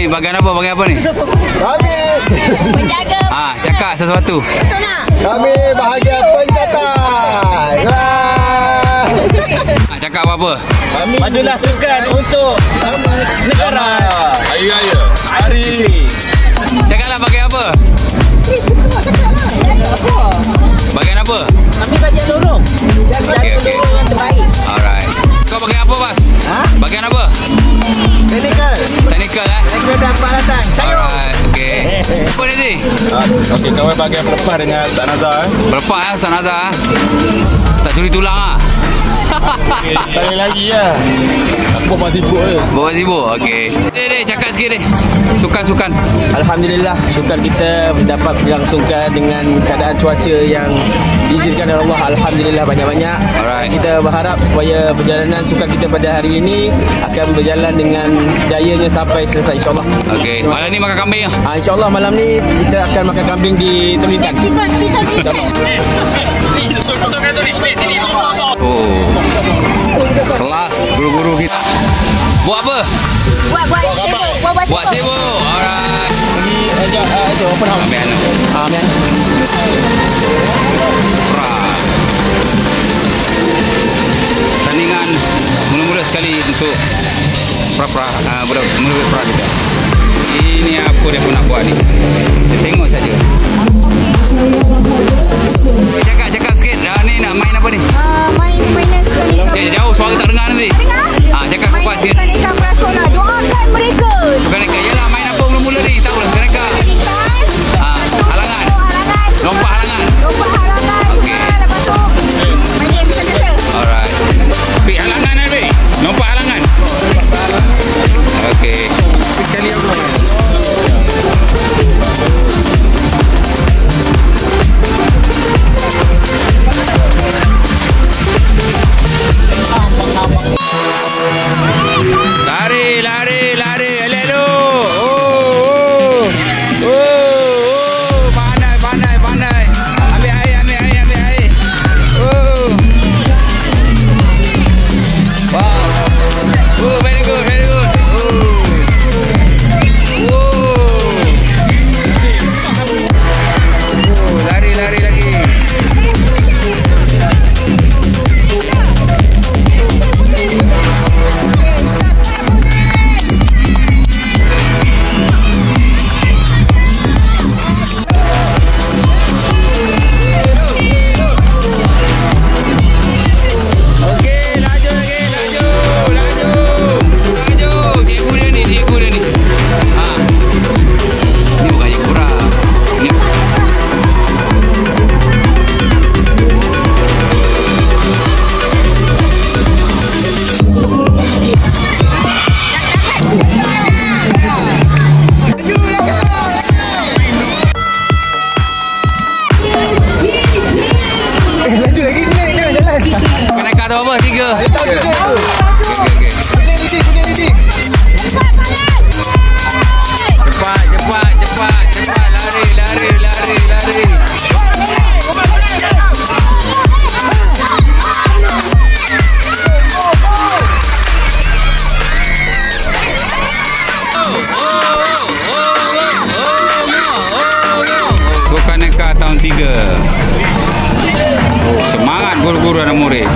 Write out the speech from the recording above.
ni bagian apa? Bagian apa ni? Kami Penjaga. Cakap sesuatu. Kami bahagian pencatat. Cakap apa-apa? Majulah sukan untuk negara. Hari Raya. Hari ini. Cakaplah bagian apa? Bagian apa? Kami bagian lorong. Okey, okey. Yang terbaik. Alright. Kau bagian apa, Bas? Bagian apa? Teknikal. Teknikal Teknikal dan peralatan. Alright, okey. Apa ni? Okey, kawan bagian pelepah dengan Ustaz Nazar. Berapa Ustaz Nazar? Tak curi tulang Balik lagi lah. Aku masih sibuk je. Bawa sibuk, okey. Dek, cakap sikit dek. Sukan-sukan. Alhamdulillah, sukan kita dapat berlangsungkan dengan keadaan cuaca yang diizinkan oleh Allah. Alhamdulillah banyak-banyak. Alright. Kita berharap supaya perjalanan sukan kita pada hari ini akan berjalan dengan jayanya sampai selesai insya-Allah. Okey. Malam ni makan kambing ah. Insya-Allah malam ni kita akan makan kambing di Tembitan. Oh. Kelas guru-guru kita. Buat apa? Buat sibuk. Alright. Ajak open house. Ambil anu. Amin. Tandingan mula-mula sekali untuk murid pra kita. Ini apa dia pun nak buat ni. Kita tengok saja. Cakap sikit. Ni nak main apa ni? Mainan sukan nikah. Jauh suara tak dengar nanti. Cakap kuat sikit. Sukan nikah prasekolah. Doakan mereka. Bukan nikah. Yalah main apa mula-mula ni. Tak boleh. Bukan nikah. Halangan. Lompat halangan. Okey. Lepas tu main game biasa. Alright. Pik halangan kan Pik? Lompat halangan. Okey. Sekali apa? Lari. Hello. Pandai. Ambil air. Wow. Very good. Lari lagi. Tahun 3. Semangat guru-guru dan murid.